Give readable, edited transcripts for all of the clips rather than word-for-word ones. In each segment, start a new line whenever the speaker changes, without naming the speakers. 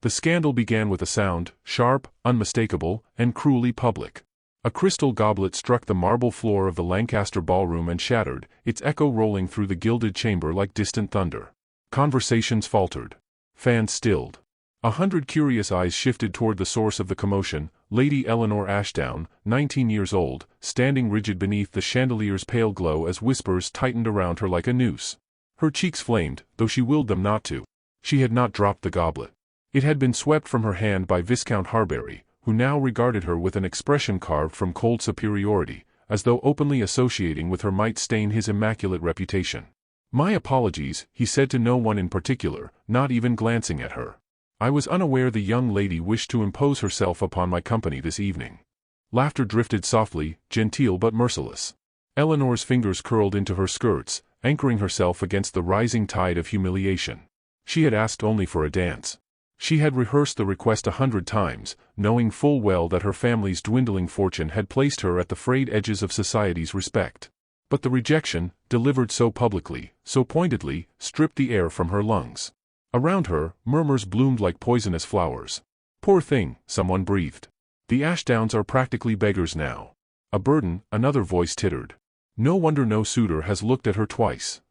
The scandal began with a sound, sharp, unmistakable, and cruelly public. A crystal goblet struck the marble floor of the Lancaster ballroom and shattered, its echo rolling through the gilded chamber like distant thunder. Conversations faltered. Fans stilled. 100 curious eyes shifted toward the source of the commotion, Lady Eleanor Ashdown, 19 years old, standing rigid beneath the chandelier's pale glow as whispers tightened around her like a noose. Her cheeks flamed, though she willed them not to. She had not dropped the goblet. It had been swept from her hand by Viscount Harbury, who now regarded her with an expression carved from cold superiority, as though openly associating with her might stain his immaculate reputation. "My apologies," he said to no one in particular, not even glancing at her. "I was unaware the young lady wished to impose herself upon my company this evening." Laughter drifted softly, genteel but merciless. Eleanor's fingers curled into her skirts, anchoring herself against the rising tide of humiliation. She had asked only for a dance. She had rehearsed the request 100 times, knowing full well that her family's dwindling fortune had placed her at the frayed edges of society's respect. But the rejection, delivered so publicly, so pointedly, stripped the air from her lungs. Around her, murmurs bloomed like poisonous flowers. "Poor thing," someone breathed. "The Ashdowns are practically beggars now." "A burden," another voice tittered. "No wonder no suitor has looked at her twice."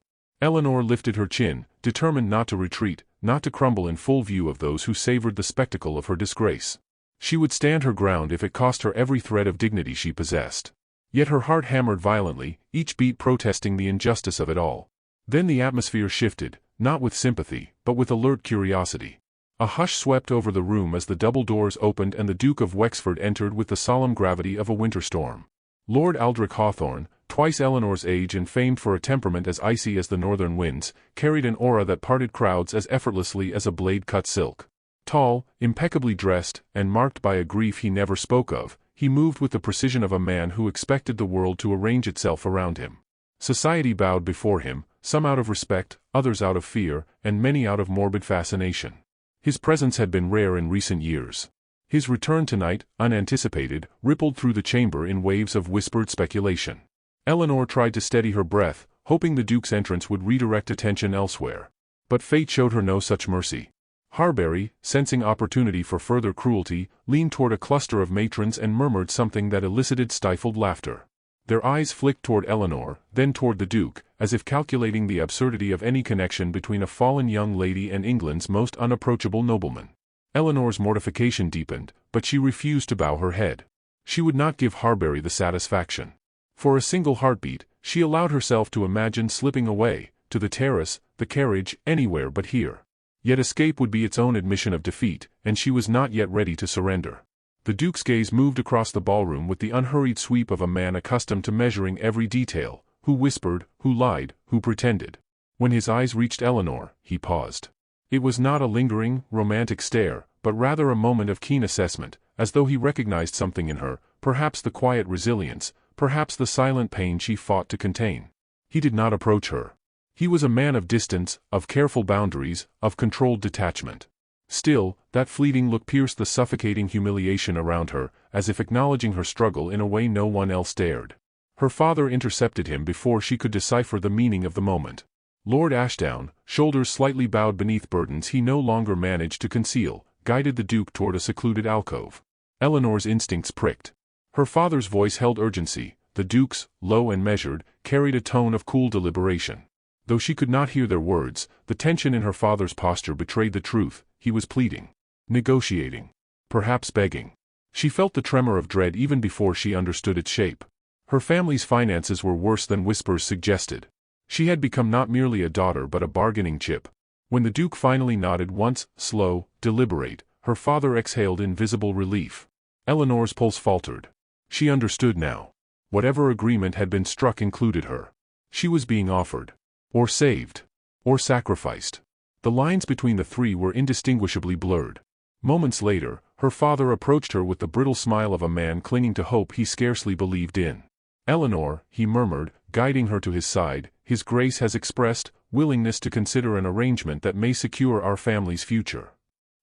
Eleanor lifted her chin, determined not to retreat, not to crumble in full view of those who savored the spectacle of her disgrace. She would stand her ground if it cost her every thread of dignity she possessed. Yet her heart hammered violently, each beat protesting the injustice of it all. Then the atmosphere shifted, not with sympathy, but with alert curiosity. A hush swept over the room as the double doors opened and the Duke of Wexford entered with the solemn gravity of a winter storm. Lord Aldrich Hawthorne, twice Eleanor's age and famed for a temperament as icy as the northern winds, carried an aura that parted crowds as effortlessly as a blade cut silk. Tall, impeccably dressed, and marked by a grief he never spoke of, he moved with the precision of a man who expected the world to arrange itself around him. Society bowed before him, some out of respect, others out of fear, and many out of morbid fascination. His presence had been rare in recent years. His return tonight, unanticipated, rippled through the chamber in waves of whispered speculation. Eleanor tried to steady her breath, hoping the Duke's entrance would redirect attention elsewhere. But fate showed her no such mercy. Harbury, sensing opportunity for further cruelty, leaned toward a cluster of matrons and murmured something that elicited stifled laughter. Their eyes flicked toward Eleanor, then toward the Duke, as if calculating the absurdity of any connection between a fallen young lady and England's most unapproachable nobleman. Eleanor's mortification deepened, but she refused to bow her head. She would not give Harbury the satisfaction. For a single heartbeat, she allowed herself to imagine slipping away, to the terrace, the carriage, anywhere but here. Yet escape would be its own admission of defeat, and she was not yet ready to surrender. The Duke's gaze moved across the ballroom with the unhurried sweep of a man accustomed to measuring every detail, who whispered, who lied, who pretended. When his eyes reached Eleanor, he paused. It was not a lingering, romantic stare, but rather a moment of keen assessment, as though he recognized something in her, perhaps the quiet resilience, perhaps the silent pain she fought to contain. He did not approach her. He was a man of distance, of careful boundaries, of controlled detachment. Still, that fleeting look pierced the suffocating humiliation around her, as if acknowledging her struggle in a way no one else dared. Her father intercepted him before she could decipher the meaning of the moment. Lord Ashdown, shoulders slightly bowed beneath burdens he no longer managed to conceal, guided the Duke toward a secluded alcove. Eleanor's instincts pricked. Her father's voice held urgency, the Duke's, low and measured, carried a tone of cool deliberation. Though she could not hear their words, the tension in her father's posture betrayed the truth. He was pleading, negotiating, perhaps begging. She felt the tremor of dread even before she understood its shape. Her family's finances were worse than whispers suggested. She had become not merely a daughter but a bargaining chip. When the Duke finally nodded once, slow, deliberate, her father exhaled in visible relief. Eleanor's pulse faltered. She understood now. Whatever agreement had been struck included her. She was being offered. Or saved. Or sacrificed. The lines between the three were indistinguishably blurred. Moments later, her father approached her with the brittle smile of a man clinging to hope he scarcely believed in. "Eleanor," he murmured, guiding her to his side, "His Grace has expressed willingness to consider an arrangement that may secure our family's future."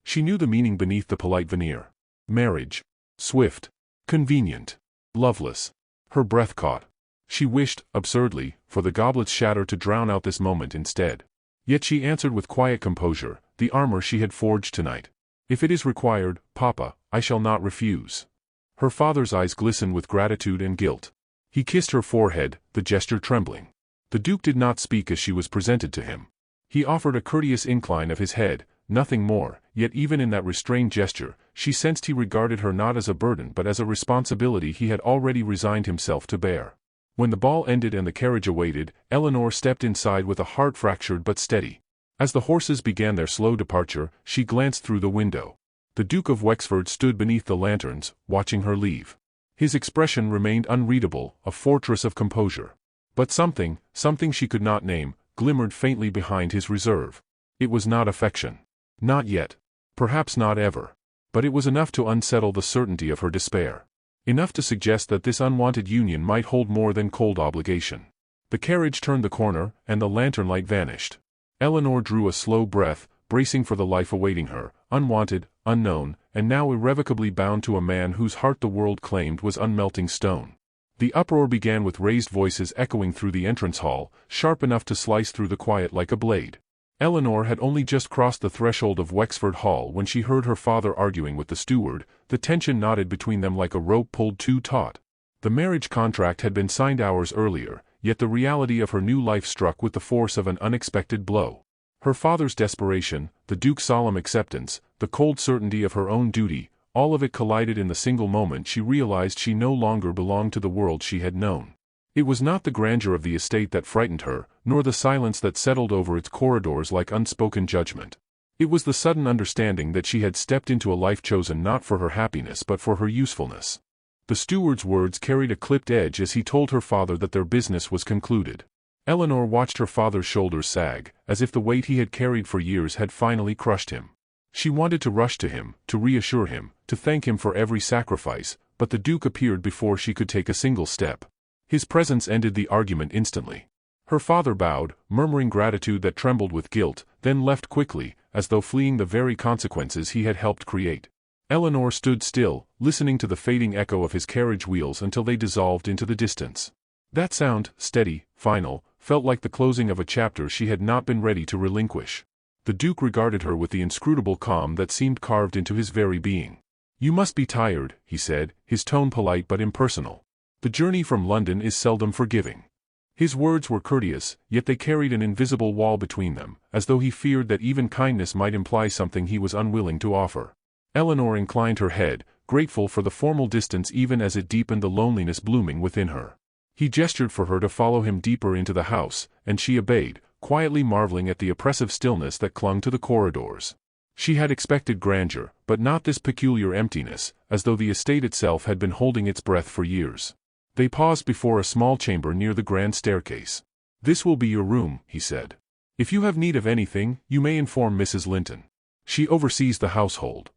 She knew the meaning beneath the polite veneer. Marriage. Swift. Convenient. Loveless. Her breath caught. She wished, absurdly, for the goblet's shatter to drown out this moment instead. Yet she answered with quiet composure, "The armor she had forged tonight. If it is required, Papa, I shall not refuse. Her father's eyes glistened with gratitude and guilt. He kissed her forehead, the gesture trembling. The Duke did not speak as she was presented to him. He offered a courteous incline of his head, nothing more, yet even in that restrained gesture, she sensed he regarded her not as a burden but as a responsibility he had already resigned himself to bear. When the ball ended and the carriage awaited, Eleanor stepped inside with a heart fractured but steady. As the horses began their slow departure, she glanced through the window. The Duke of Wexford stood beneath the lanterns, watching her leave. His expression remained unreadable, a fortress of composure. But something she could not name, glimmered faintly behind his reserve. It was not affection. Not yet. Perhaps not ever. But it was enough to unsettle the certainty of her despair. Enough to suggest that this unwanted union might hold more than cold obligation. The carriage turned the corner, and the lantern light vanished. Eleanor drew a slow breath, bracing for the life awaiting her, unwanted, unknown, and now irrevocably bound to a man whose heart the world claimed was unmelting stone. The uproar began with raised voices echoing through the entrance hall, sharp enough to slice through the quiet like a blade. Eleanor had only just crossed the threshold of Wexford Hall when she heard her father arguing with the steward. The tension knotted between them like a rope pulled too taut. The marriage contract had been signed hours earlier, yet the reality of her new life struck with the force of an unexpected blow. Her father's desperation, the Duke's solemn acceptance, the cold certainty of her own duty, all of it collided in the single moment she realized she no longer belonged to the world she had known. It was not the grandeur of the estate that frightened her, nor the silence that settled over its corridors like unspoken judgment. It was the sudden understanding that she had stepped into a life chosen not for her happiness but for her usefulness. The steward's words carried a clipped edge as he told her father that their business was concluded. Eleanor watched her father's shoulders sag, as if the weight he had carried for years had finally crushed him. She wanted to rush to him, to reassure him, to thank him for every sacrifice, but the Duke appeared before she could take a single step. His presence ended the argument instantly. Her father bowed, murmuring gratitude that trembled with guilt, then left quickly, as though fleeing the very consequences he had helped create. Eleanor stood still, listening to the fading echo of his carriage wheels until they dissolved into the distance. That sound, steady, final, felt like the closing of a chapter she had not been ready to relinquish. The Duke regarded her with the inscrutable calm that seemed carved into his very being. "You must be tired," he said, his tone polite but impersonal. "The journey from London is seldom forgiving." His words were courteous, yet they carried an invisible wall between them, as though he feared that even kindness might imply something he was unwilling to offer. Eleanor inclined her head, grateful for the formal distance even as it deepened the loneliness blooming within her. He gestured for her to follow him deeper into the house, and she obeyed, quietly marveling at the oppressive stillness that clung to the corridors. She had expected grandeur, but not this peculiar emptiness, as though the estate itself had been holding its breath for years. They paused before a small chamber near the grand staircase. "This will be your room," he said. "If you have need of anything, you may inform Mrs. Linton. She oversees the household."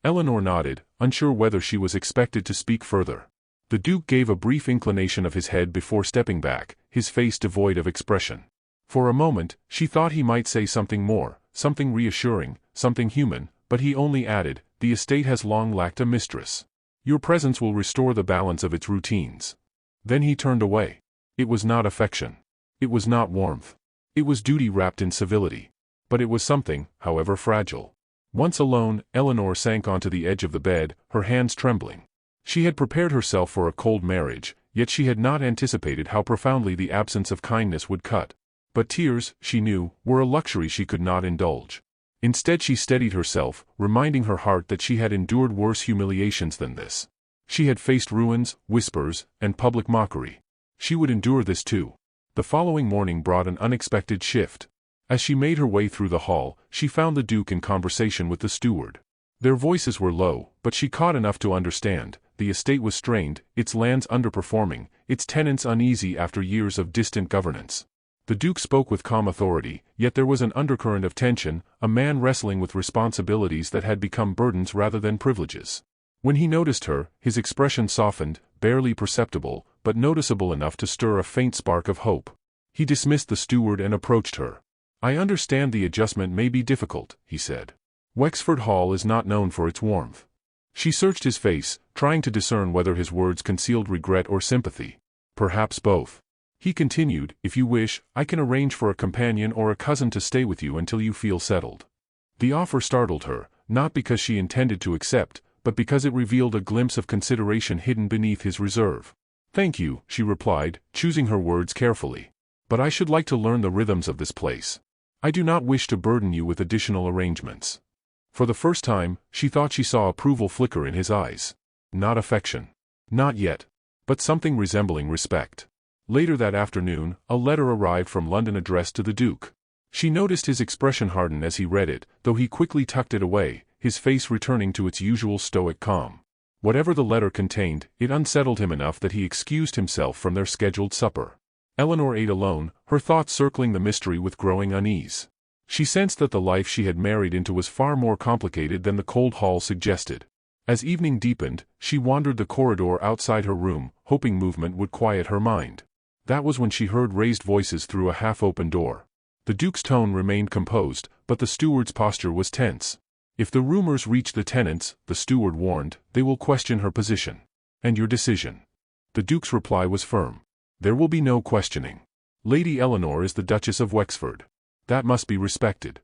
Eleanor nodded, unsure whether she was expected to speak further. The Duke gave a brief inclination of his head before stepping back, his face devoid of expression. For a moment, she thought he might say something more, something reassuring, something human, but he only added, "The estate has long lacked a mistress. Your presence will restore the balance of its routines." Then he turned away. It was not affection. It was not warmth. It was duty wrapped in civility. But it was something, however fragile. Once alone, Eleanor sank onto the edge of the bed, her hands trembling. She had prepared herself for a cold marriage, yet she had not anticipated how profoundly the absence of kindness would cut. But tears, she knew, were a luxury she could not indulge. Instead she steadied herself, reminding her heart that she had endured worse humiliations than this. She had faced ruins, whispers, and public mockery. She would endure this too. The following morning brought an unexpected shift. As she made her way through the hall, she found the Duke in conversation with the steward. Their voices were low, but she caught enough to understand. The estate was strained, its lands underperforming, its tenants uneasy after years of distant governance. The Duke spoke with calm authority, yet there was an undercurrent of tension, a man wrestling with responsibilities that had become burdens rather than privileges. When he noticed her, his expression softened, barely perceptible, but noticeable enough to stir a faint spark of hope. He dismissed the steward and approached her. "I understand the adjustment may be difficult," he said. "Wexford Hall is not known for its warmth." She searched his face, trying to discern whether his words concealed regret or sympathy. "Perhaps both." He continued, "If you wish, I can arrange for a companion or a cousin to stay with you until you feel settled." The offer startled her, not because she intended to accept, but because it revealed a glimpse of consideration hidden beneath his reserve. "Thank you," she replied, choosing her words carefully. "But I should like to learn the rhythms of this place. I do not wish to burden you with additional arrangements." For the first time, she thought she saw approval flicker in his eyes. Not affection. Not yet. But something resembling respect. Later that afternoon, a letter arrived from London addressed to the Duke. She noticed his expression harden as he read it, though he quickly tucked it away, his face returning to its usual stoic calm. Whatever the letter contained, it unsettled him enough that he excused himself from their scheduled supper. Eleanor ate alone, her thoughts circling the mystery with growing unease. She sensed that the life she had married into was far more complicated than the cold hall suggested. As evening deepened, she wandered the corridor outside her room, hoping movement would quiet her mind. That was when she heard raised voices through a half-open door. The Duke's tone remained composed, but the steward's posture was tense. "If the rumors reach the tenants," the steward warned, "they will question her position. And your decision." The Duke's reply was firm. "There will be no questioning. Lady Eleanor is the Duchess of Wexford. That must be respected."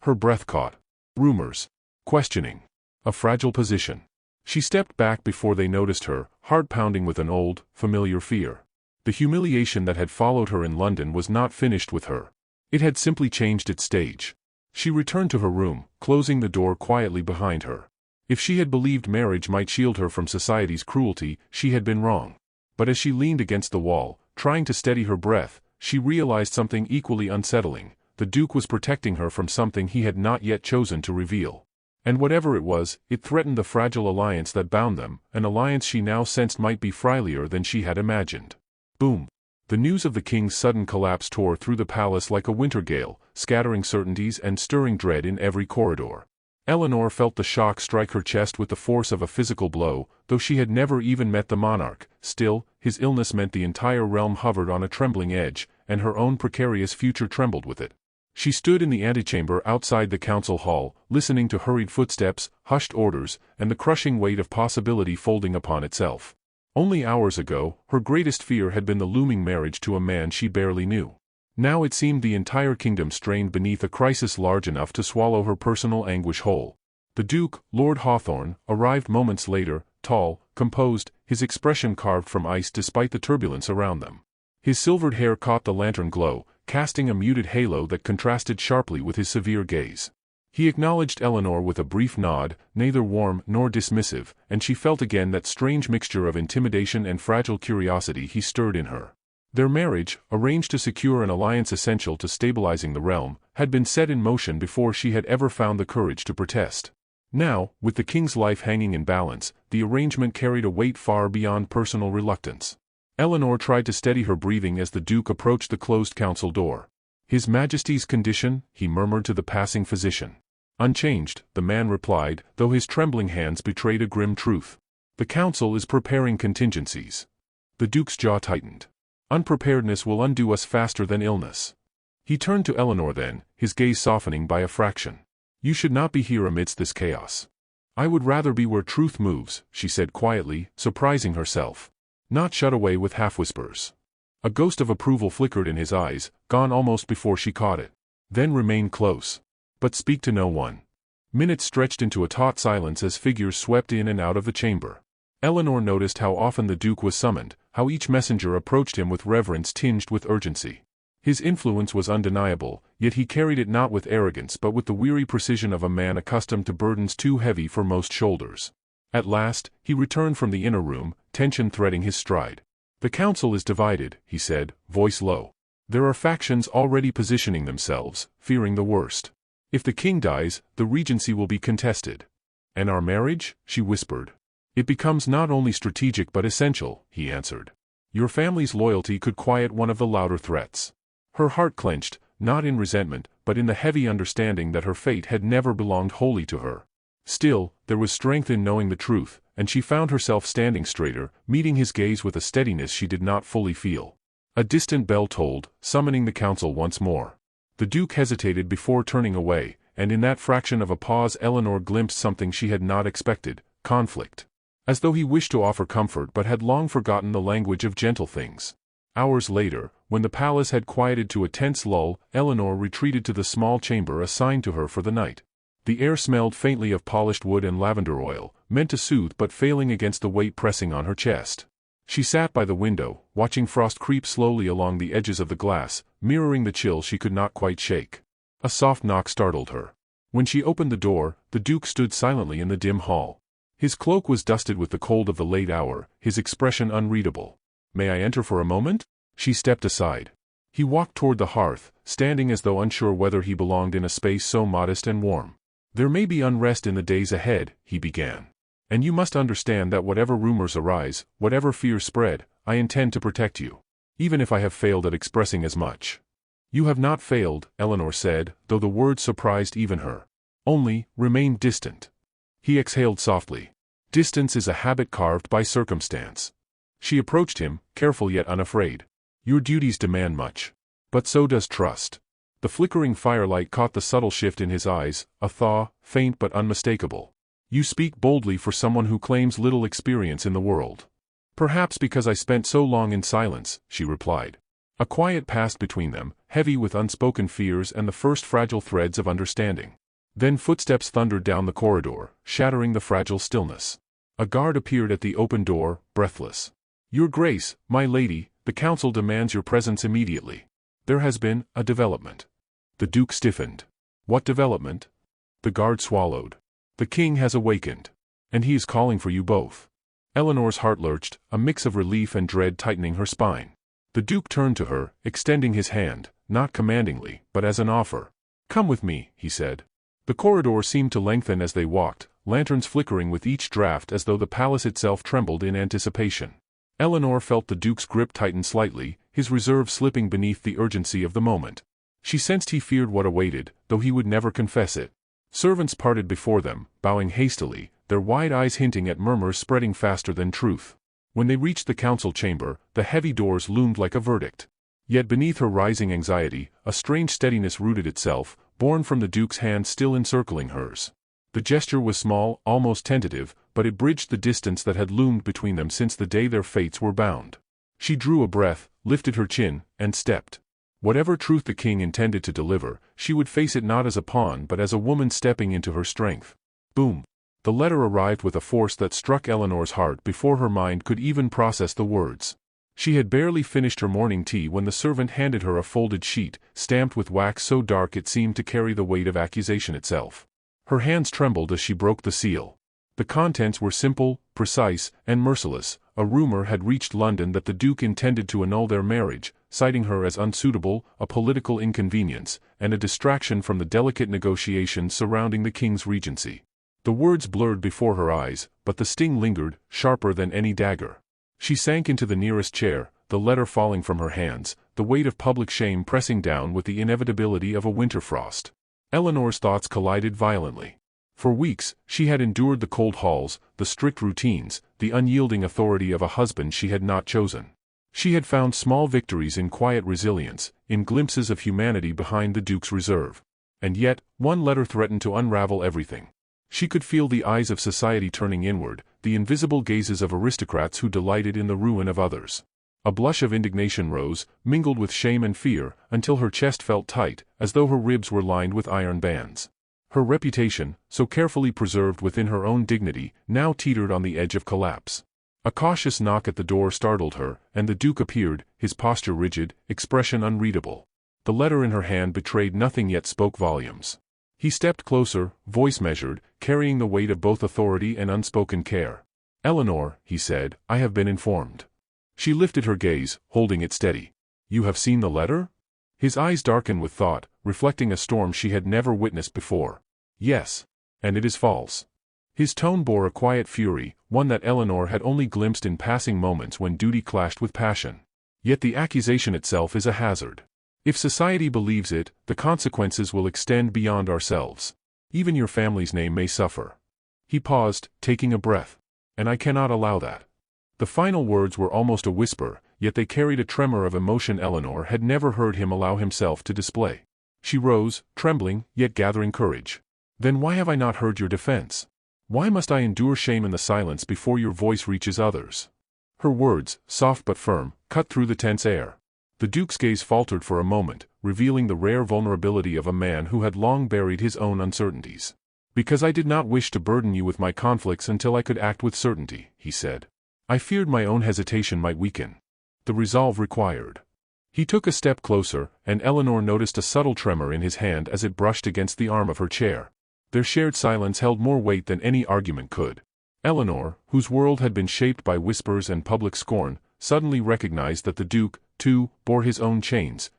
Her breath caught. Rumors. Questioning. A fragile position. She stepped back before they noticed her, heart pounding with an old, familiar fear. The humiliation that had followed her in London was not finished with her. It had simply changed its stage. She returned to her room, closing the door quietly behind her. If she had believed marriage might shield her from society's cruelty, she had been wrong. But as she leaned against the wall, trying to steady her breath, she realized something equally unsettling. The Duke was protecting her from something he had not yet chosen to reveal. And whatever it was, it threatened the fragile alliance that bound them, an alliance she now sensed might be frailer than she had imagined. Boom. The news of the king's sudden collapse tore through the palace like a winter gale, scattering certainties and stirring dread in every corridor. Eleanor felt the shock strike her chest with the force of a physical blow, though she had never even met the monarch. Still, his illness meant the entire realm hovered on a trembling edge, and her own precarious future trembled with it. She stood in the antechamber outside the council hall, listening to hurried footsteps, hushed orders, and the crushing weight of possibility folding upon itself. Only hours ago, her greatest fear had been the looming marriage to a man she barely knew. Now it seemed the entire kingdom strained beneath a crisis large enough to swallow her personal anguish whole. The Duke, Lord Hawthorne, arrived moments later, tall, composed, his expression carved from ice despite the turbulence around them. His silvered hair caught the lantern glow, casting a muted halo that contrasted sharply with his severe gaze. He acknowledged Eleanor with a brief nod, neither warm nor dismissive, and she felt again that strange mixture of intimidation and fragile curiosity he stirred in her. Their marriage, arranged to secure an alliance essential to stabilizing the realm, had been set in motion before she had ever found the courage to protest. Now, with the king's life hanging in balance, the arrangement carried a weight far beyond personal reluctance. Eleanor tried to steady her breathing as the Duke approached the closed council door. "His Majesty's condition," he murmured to the passing physician. "Unchanged," the man replied, though his trembling hands betrayed a grim truth. "The council is preparing contingencies." The Duke's jaw tightened. "Unpreparedness will undo us faster than illness." He turned to Eleanor then, his gaze softening by a fraction. "You should not be here amidst this chaos." "I would rather be where truth moves," she said quietly, surprising herself. Not shut away with half-whispers. A ghost of approval flickered in his eyes, gone almost before she caught it. "Then remain close. But speak to no one." Minutes stretched into a taut silence as figures swept in and out of the chamber. Eleanor noticed how often the Duke was summoned, how each messenger approached him with reverence tinged with urgency. His influence was undeniable, yet he carried it not with arrogance but with the weary precision of a man accustomed to burdens too heavy for most shoulders. At last, he returned from the inner room, tension threading his stride. "The council is divided," he said, voice low. "There are factions already positioning themselves, fearing the worst. If the king dies, the regency will be contested." "And our marriage?" she whispered. "It becomes not only strategic but essential," he answered. "Your family's loyalty could quiet one of the louder threats." Her heart clenched, not in resentment, but in the heavy understanding that her fate had never belonged wholly to her. Still, there was strength in knowing the truth, and she found herself standing straighter, meeting his gaze with a steadiness she did not fully feel. A distant bell tolled, summoning the council once more. The Duke hesitated before turning away, and in that fraction of a pause Eleanor glimpsed something she had not expected: conflict. As though he wished to offer comfort but had long forgotten the language of gentle things. Hours later, when the palace had quieted to a tense lull, Eleanor retreated to the small chamber assigned to her for the night. The air smelled faintly of polished wood and lavender oil, meant to soothe but failing against the weight pressing on her chest. She sat by the window, watching frost creep slowly along the edges of the glass, mirroring the chill she could not quite shake. A soft knock startled her. When she opened the door, the Duke stood silently in the dim hall. His cloak was dusted with the cold of the late hour, his expression unreadable. "May I enter for a moment?" She stepped aside. He walked toward the hearth, standing as though unsure whether he belonged in a space so modest and warm. "There may be unrest in the days ahead," he began. "And you must understand that whatever rumors arise, whatever fears spread, I intend to protect you. Even if I have failed at expressing as much." "You have not failed," Eleanor said, though the words surprised even her. "Only, remain distant." He exhaled softly. "Distance is a habit carved by circumstance." She approached him, careful yet unafraid. "Your duties demand much. But so does trust." The flickering firelight caught the subtle shift in his eyes, a thaw, faint but unmistakable. "You speak boldly for someone who claims little experience in the world." "Perhaps because I spent so long in silence," she replied. A quiet passed between them, heavy with unspoken fears and the first fragile threads of understanding. Then footsteps thundered down the corridor, shattering the fragile stillness. A guard appeared at the open door, breathless. "Your Grace, my lady, the council demands your presence immediately. There has been a development." The Duke stiffened. "What development?" The guard swallowed. "The king has awakened. And he is calling for you both." Eleanor's heart lurched, a mix of relief and dread tightening her spine. The Duke turned to her, extending his hand, not commandingly, but as an offer. "Come with me," he said. The corridor seemed to lengthen as they walked, lanterns flickering with each draft as though the palace itself trembled in anticipation. Eleanor felt the Duke's grip tighten slightly, his reserve slipping beneath the urgency of the moment. She sensed he feared what awaited, though he would never confess it. Servants parted before them, bowing hastily, their wide eyes hinting at murmurs spreading faster than truth. When they reached the council chamber, the heavy doors loomed like a verdict. Yet beneath her rising anxiety, a strange steadiness rooted itself, born from the Duke's hand still encircling hers. The gesture was small, almost tentative, but it bridged the distance that had loomed between them since the day their fates were bound. She drew a breath, lifted her chin, and stepped. Whatever truth the king intended to deliver, she would face it not as a pawn but as a woman stepping into her strength. Boom! The letter arrived with a force that struck Eleanor's heart before her mind could even process the words. She had barely finished her morning tea when the servant handed her a folded sheet, stamped with wax so dark it seemed to carry the weight of accusation itself. Her hands trembled as she broke the seal. The contents were simple, precise, and merciless. A rumor had reached London that the Duke intended to annul their marriage, citing her as unsuitable, a political inconvenience, and a distraction from the delicate negotiations surrounding the king's regency. The words blurred before her eyes, but the sting lingered, sharper than any dagger. She sank into the nearest chair, the letter falling from her hands, the weight of public shame pressing down with the inevitability of a winter frost. Eleanor's thoughts collided violently. For weeks, she had endured the cold halls, the strict routines, the unyielding authority of a husband she had not chosen. She had found small victories in quiet resilience, in glimpses of humanity behind the Duke's reserve. And yet, one letter threatened to unravel everything. She could feel the eyes of society turning inward, the invisible gazes of aristocrats who delighted in the ruin of others. A blush of indignation rose, mingled with shame and fear, until her chest felt tight, as though her ribs were lined with iron bands. Her reputation, so carefully preserved within her own dignity, now teetered on the edge of collapse. A cautious knock at the door startled her, and the Duke appeared, his posture rigid, expression unreadable. The letter in her hand betrayed nothing yet spoke volumes. He stepped closer, voice measured, carrying the weight of both authority and unspoken care. "Eleanor," he said, "I have been informed." She lifted her gaze, holding it steady. "You have seen the letter?" His eyes darkened with thought, reflecting a storm she had never witnessed before. "Yes. And it is false." His tone bore a quiet fury, one that Eleanor had only glimpsed in passing moments when duty clashed with passion. Yet the accusation itself is a hazard. If society believes it, the consequences will extend beyond ourselves. Even your family's name may suffer. He paused, taking a breath. "And I cannot allow that." The final words were almost a whisper, yet they carried a tremor of emotion Eleanor had never heard him allow himself to display. She rose, trembling, yet gathering courage. "Then why have I not heard your defense? Why must I endure shame in the silence before your voice reaches others?" Her words, soft but firm, cut through the tense air. The Duke's gaze faltered for a moment, revealing the rare vulnerability of a man who had long buried his own uncertainties. Because I did not wish to burden you with my conflicts until I could act with certainty, he said. I feared my own hesitation might weaken the resolve required. He took a step closer, and Eleanor noticed a subtle tremor in his hand as it brushed against the arm of her chair. Their shared silence held more weight than any argument could. Eleanor, whose world had been shaped by whispers and public scorn, suddenly recognized that the Duke, too, bore his own chains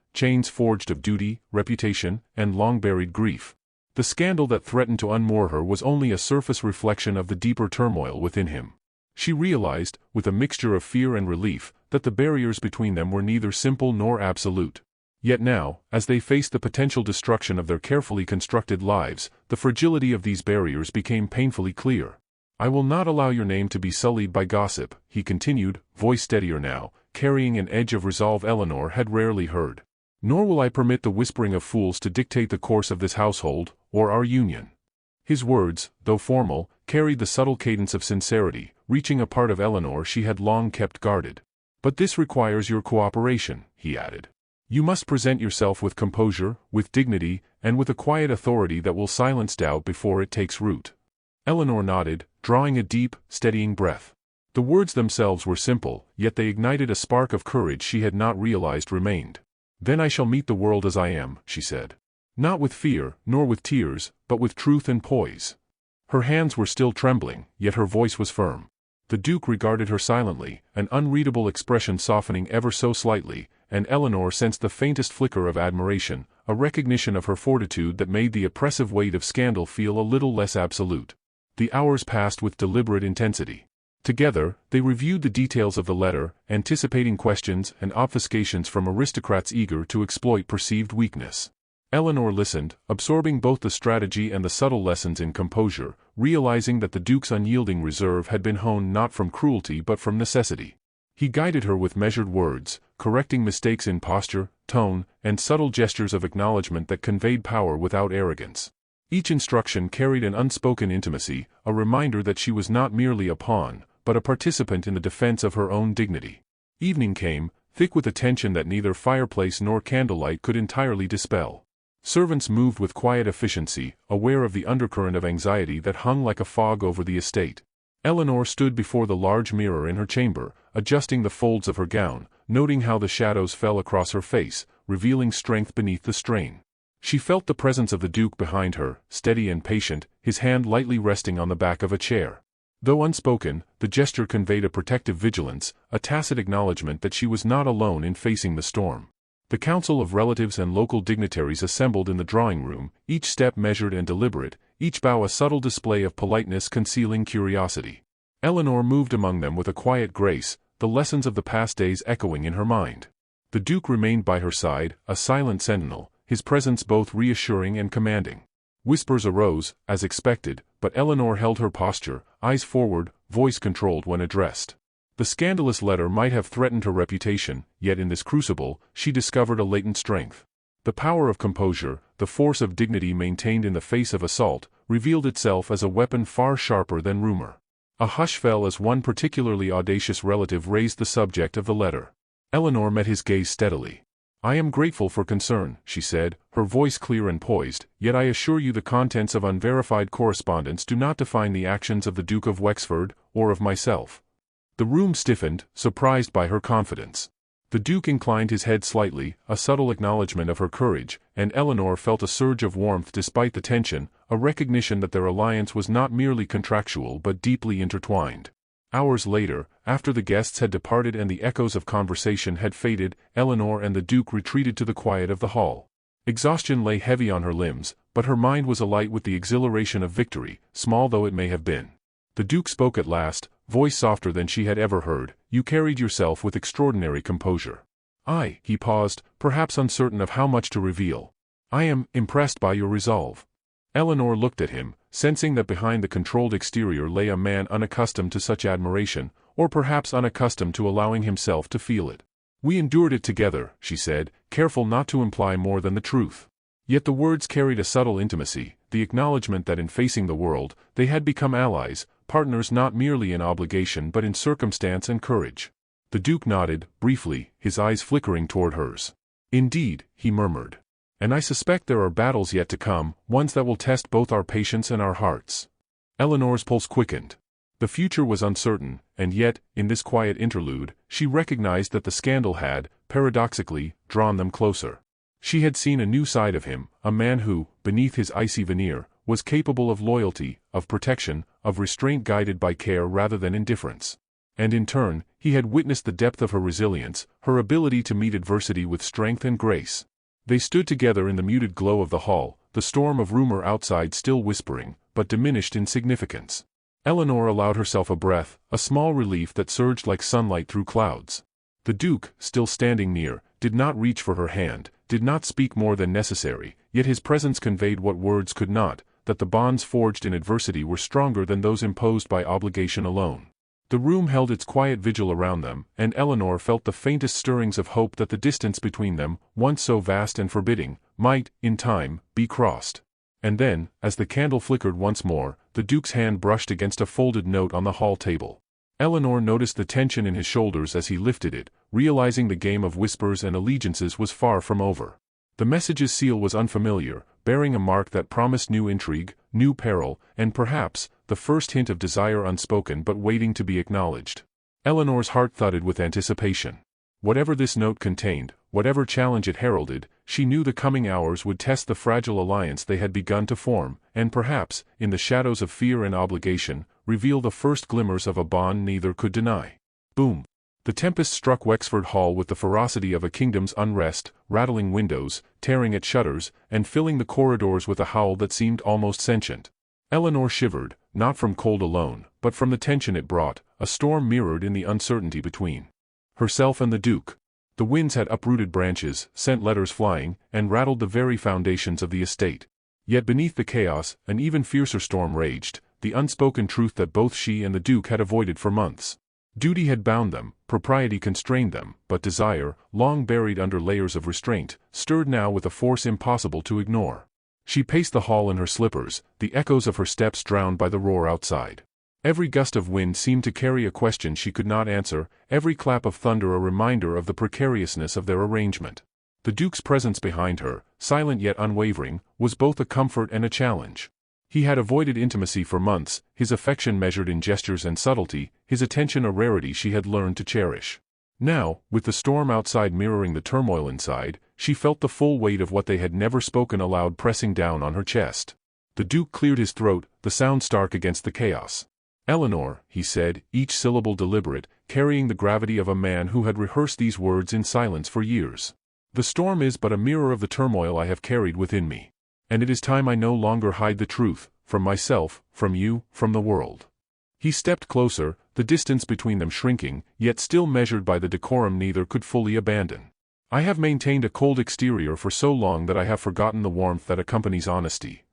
forged of duty, reputation, and long-buried grief. The scandal that threatened to unmoor her was only a surface reflection of the deeper turmoil within him. She realized, with a mixture of fear and relief, that the barriers between them were neither simple nor absolute. Yet now, as they faced the potential destruction of their carefully constructed lives, the fragility of these barriers became painfully clear. I will not allow your name to be sullied by gossip, he continued, voice steadier now, carrying an edge of resolve Eleanor had rarely heard. Nor will I permit the whispering of fools to dictate the course of this household, or our union. His words, though formal, carried the subtle cadence of sincerity, reaching a part of Eleanor she had long kept guarded. But this requires your cooperation, he added. You must present yourself with composure, with dignity, and with a quiet authority that will silence doubt before it takes root. Eleanor nodded, drawing a deep, steadying breath. The words themselves were simple, yet they ignited a spark of courage she had not realized remained. Then I shall meet the world as I am, she said. Not with fear, nor with tears, but with truth and poise. Her hands were still trembling, yet her voice was firm. The Duke regarded her silently, an unreadable expression softening ever so slightly, and Eleanor sensed the faintest flicker of admiration, a recognition of her fortitude that made the oppressive weight of scandal feel a little less absolute. The hours passed with deliberate intensity. Together, they reviewed the details of the letter, anticipating questions and obfuscations from aristocrats eager to exploit perceived weakness. Eleanor listened, absorbing both the strategy and the subtle lessons in composure, realizing that the Duke's unyielding reserve had been honed not from cruelty but from necessity. He guided her with measured words, correcting mistakes in posture, tone, and subtle gestures of acknowledgement that conveyed power without arrogance. Each instruction carried an unspoken intimacy, a reminder that she was not merely a pawn, but a participant in the defense of her own dignity. Evening came, thick with a tension that neither fireplace nor candlelight could entirely dispel. Servants moved with quiet efficiency, aware of the undercurrent of anxiety that hung like a fog over the estate. Eleanor stood before the large mirror in her chamber, adjusting the folds of her gown, noting how the shadows fell across her face, revealing strength beneath the strain. She felt the presence of the Duke behind her, steady and patient, his hand lightly resting on the back of a chair. Though unspoken, the gesture conveyed a protective vigilance, a tacit acknowledgement that she was not alone in facing the storm. The council of relatives and local dignitaries assembled in the drawing room, each step measured and deliberate, each bow a subtle display of politeness concealing curiosity. Eleanor moved among them with a quiet grace, the lessons of the past days echoing in her mind. The Duke remained by her side, a silent sentinel, his presence both reassuring and commanding. Whispers arose, as expected, but Eleanor held her posture, eyes forward, voice controlled when addressed. The scandalous letter might have threatened her reputation, yet in this crucible, she discovered a latent strength. The power of composure, the force of dignity maintained in the face of assault, revealed itself as a weapon far sharper than rumor. A hush fell as one particularly audacious relative raised the subject of the letter. Eleanor met his gaze steadily. I am grateful for concern, she said, her voice clear and poised, yet I assure you the contents of unverified correspondence do not define the actions of the Duke of Wexford, or of myself. The room stiffened, surprised by her confidence. The Duke inclined his head slightly, a subtle acknowledgement of her courage, and Eleanor felt a surge of warmth despite the tension, a recognition that their alliance was not merely contractual but deeply intertwined. Hours later, after the guests had departed and the echoes of conversation had faded, Eleanor and the Duke retreated to the quiet of the hall. Exhaustion lay heavy on her limbs, but her mind was alight with the exhilaration of victory, small though it may have been. The Duke spoke at last, voice softer than she had ever heard. You carried yourself with extraordinary composure. He paused, perhaps uncertain of how much to reveal. I am impressed by your resolve. Eleanor looked at him, sensing that behind the controlled exterior lay a man unaccustomed to such admiration, or perhaps unaccustomed to allowing himself to feel it. We endured it together, she said, careful not to imply more than the truth. Yet the words carried a subtle intimacy, the acknowledgement that in facing the world, they had become allies, partners not merely in obligation but in circumstance and courage. The Duke nodded, briefly, his eyes flickering toward hers. Indeed, he murmured. And I suspect there are battles yet to come, ones that will test both our patience and our hearts. Eleanor's pulse quickened. The future was uncertain, and yet, in this quiet interlude, she recognized that the scandal had, paradoxically, drawn them closer. She had seen a new side of him, a man who, beneath his icy veneer, was capable of loyalty, of protection, of restraint guided by care rather than indifference. And in turn, he had witnessed the depth of her resilience, her ability to meet adversity with strength and grace. They stood together in the muted glow of the hall, the storm of rumor outside still whispering, but diminished in significance. Eleanor allowed herself a breath, a small relief that surged like sunlight through clouds. The Duke, still standing near, did not reach for her hand, did not speak more than necessary, yet his presence conveyed what words could not, that the bonds forged in adversity were stronger than those imposed by obligation alone. The room held its quiet vigil around them, and Eleanor felt the faintest stirrings of hope that the distance between them, once so vast and forbidding, might, in time, be crossed. And then, as the candle flickered once more, the Duke's hand brushed against a folded note on the hall table. Eleanor noticed the tension in his shoulders as he lifted it, realizing the game of whispers and allegiances was far from over. The message's seal was unfamiliar, bearing a mark that promised new intrigue, new peril, and perhaps, the first hint of desire unspoken but waiting to be acknowledged. Eleanor's heart thudded with anticipation. Whatever this note contained, whatever challenge it heralded, she knew the coming hours would test the fragile alliance they had begun to form, and perhaps, in the shadows of fear and obligation, reveal the first glimmers of a bond neither could deny. Boom! The tempest struck Wexford Hall with the ferocity of a kingdom's unrest, rattling windows, tearing at shutters, and filling the corridors with a howl that seemed almost sentient. Eleanor shivered, not from cold alone, but from the tension it brought, a storm mirrored in the uncertainty between herself and the Duke. The winds had uprooted branches, sent letters flying, and rattled the very foundations of the estate. Yet beneath the chaos, an even fiercer storm raged, the unspoken truth that both she and the Duke had avoided for months. Duty had bound them, propriety constrained them, but desire, long buried under layers of restraint, stirred now with a force impossible to ignore. She paced the hall in her slippers, the echoes of her steps drowned by the roar outside. Every gust of wind seemed to carry a question she could not answer, every clap of thunder a reminder of the precariousness of their arrangement. The Duke's presence behind her, silent yet unwavering, was both a comfort and a challenge. He had avoided intimacy for months, his affection measured in gestures and subtlety, his attention a rarity she had learned to cherish. Now, with the storm outside mirroring the turmoil inside, she felt the full weight of what they had never spoken aloud pressing down on her chest. The Duke cleared his throat, the sound stark against the chaos. "Eleanor," he said, each syllable deliberate, carrying the gravity of a man who had rehearsed these words in silence for years. "The storm is but a mirror of the turmoil I have carried within me. And it is time I no longer hide the truth, from myself, from you, from the world." He stepped closer, the distance between them shrinking, yet still measured by the decorum neither could fully abandon. "I have maintained a cold exterior for so long that I have forgotten the warmth that accompanies honesty."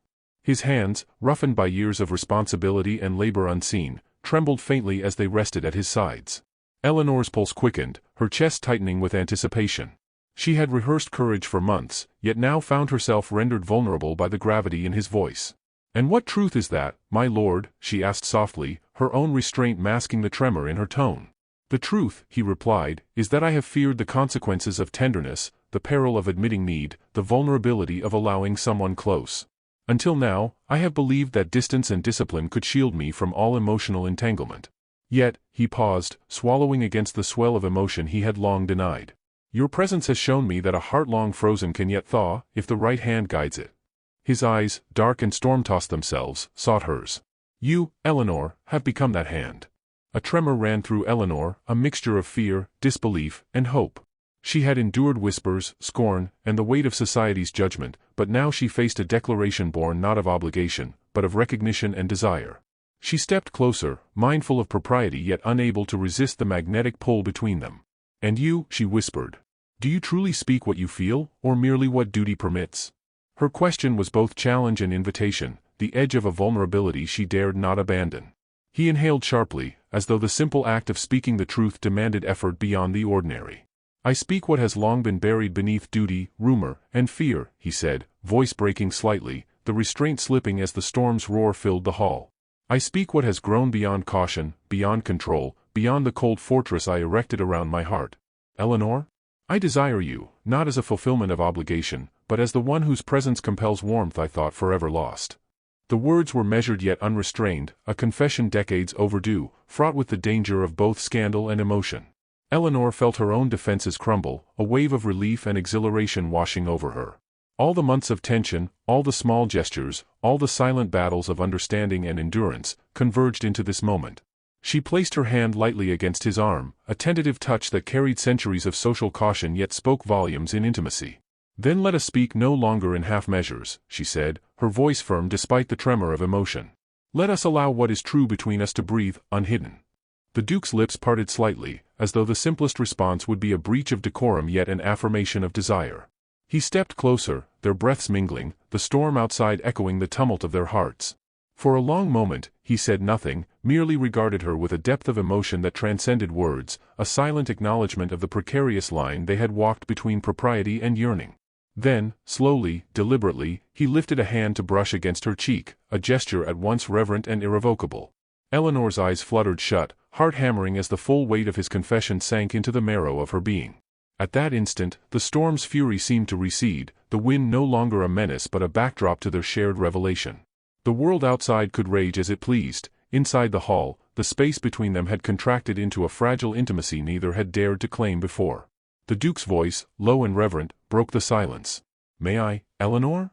His hands, roughened by years of responsibility and labor unseen, trembled faintly as they rested at his sides. Eleanor's pulse quickened, her chest tightening with anticipation. She had rehearsed courage for months, yet now found herself rendered vulnerable by the gravity in his voice. "And what truth is that, my lord?" she asked softly, her own restraint masking the tremor in her tone. "The truth," he replied, "is that I have feared the consequences of tenderness, the peril of admitting need, the vulnerability of allowing someone close. Until now, I have believed that distance and discipline could shield me from all emotional entanglement. Yet," he paused, swallowing against the swell of emotion he had long denied. "Your presence has shown me that a heart long frozen can yet thaw, if the right hand guides it." His eyes, dark and storm-tossed themselves, sought hers. "You, Eleanor, have become that hand." A tremor ran through Eleanor, a mixture of fear, disbelief, and hope. She had endured whispers, scorn, and the weight of society's judgment, but now she faced a declaration born not of obligation, but of recognition and desire. She stepped closer, mindful of propriety yet unable to resist the magnetic pull between them. "And you," she whispered. "Do you truly speak what you feel, or merely what duty permits?" Her question was both challenge and invitation, the edge of a vulnerability she dared not abandon. He inhaled sharply, as though the simple act of speaking the truth demanded effort beyond the ordinary. "I speak what has long been buried beneath duty, rumor, and fear," he said, voice breaking slightly, the restraint slipping as the storm's roar filled the hall. "I speak what has grown beyond caution, beyond control, beyond the cold fortress I erected around my heart. Eleanor? I desire you, not as a fulfillment of obligation, but as the one whose presence compels warmth I thought forever lost. The words were measured yet unrestrained, a confession decades overdue, fraught with the danger of both scandal and emotion. Eleanor felt her own defenses crumble, a wave of relief and exhilaration washing over her. All the months of tension, all the small gestures, all the silent battles of understanding and endurance, converged into this moment. She placed her hand lightly against his arm, a tentative touch that carried centuries of social caution yet spoke volumes in intimacy. "Then let us speak no longer in half measures," she said, her voice firm despite the tremor of emotion. "Let us allow what is true between us to breathe, unhidden." The Duke's lips parted slightly, as though the simplest response would be a breach of decorum yet an affirmation of desire. He stepped closer, their breaths mingling, the storm outside echoing the tumult of their hearts. For a long moment, he said nothing, merely regarded her with a depth of emotion that transcended words, a silent acknowledgement of the precarious line they had walked between propriety and yearning. Then, slowly, deliberately, he lifted a hand to brush against her cheek, a gesture at once reverent and irrevocable. Eleanor's eyes fluttered shut, heart hammering as the full weight of his confession sank into the marrow of her being. At that instant, the storm's fury seemed to recede, the wind no longer a menace but a backdrop to their shared revelation. The world outside could rage as it pleased. Inside the hall, the space between them had contracted into a fragile intimacy neither had dared to claim before. The Duke's voice, low and reverent, broke the silence. "May I, Eleanor?"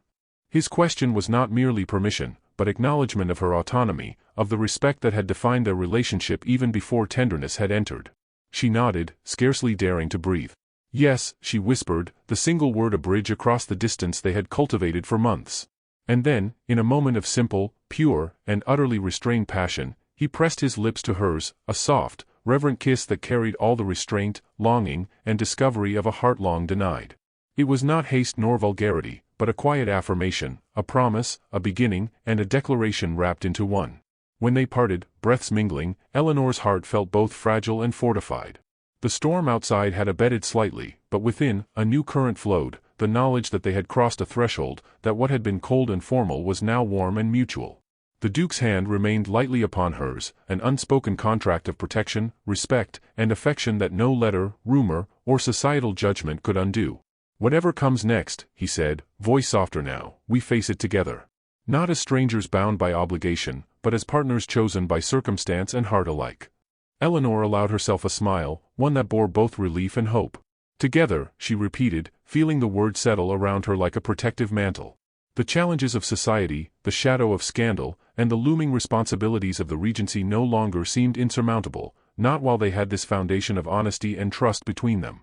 His question was not merely permission, but acknowledgement of her autonomy, of the respect that had defined their relationship even before tenderness had entered. She nodded, scarcely daring to breathe. "Yes," she whispered, the single word a bridge across the distance they had cultivated for months. And then, in a moment of simple, pure, and utterly restrained passion, he pressed his lips to hers, a soft, reverent kiss that carried all the restraint, longing, and discovery of a heart long denied. It was not haste nor vulgarity, but a quiet affirmation, a promise, a beginning, and a declaration wrapped into one. When they parted, breaths mingling, Eleanor's heart felt both fragile and fortified. The storm outside had abated slightly, but within, a new current flowed, the knowledge that they had crossed a threshold, that what had been cold and formal was now warm and mutual. The Duke's hand remained lightly upon hers, an unspoken contract of protection, respect, and affection that no letter, rumor, or societal judgment could undo. "Whatever comes next," he said, voice softer now, "we face it together. Not as strangers bound by obligation, but as partners chosen by circumstance and heart alike." Eleanor allowed herself a smile, one that bore both relief and hope. "Together," she repeated, feeling the word settle around her like a protective mantle. The challenges of society, the shadow of scandal, and the looming responsibilities of the Regency no longer seemed insurmountable, not while they had this foundation of honesty and trust between them.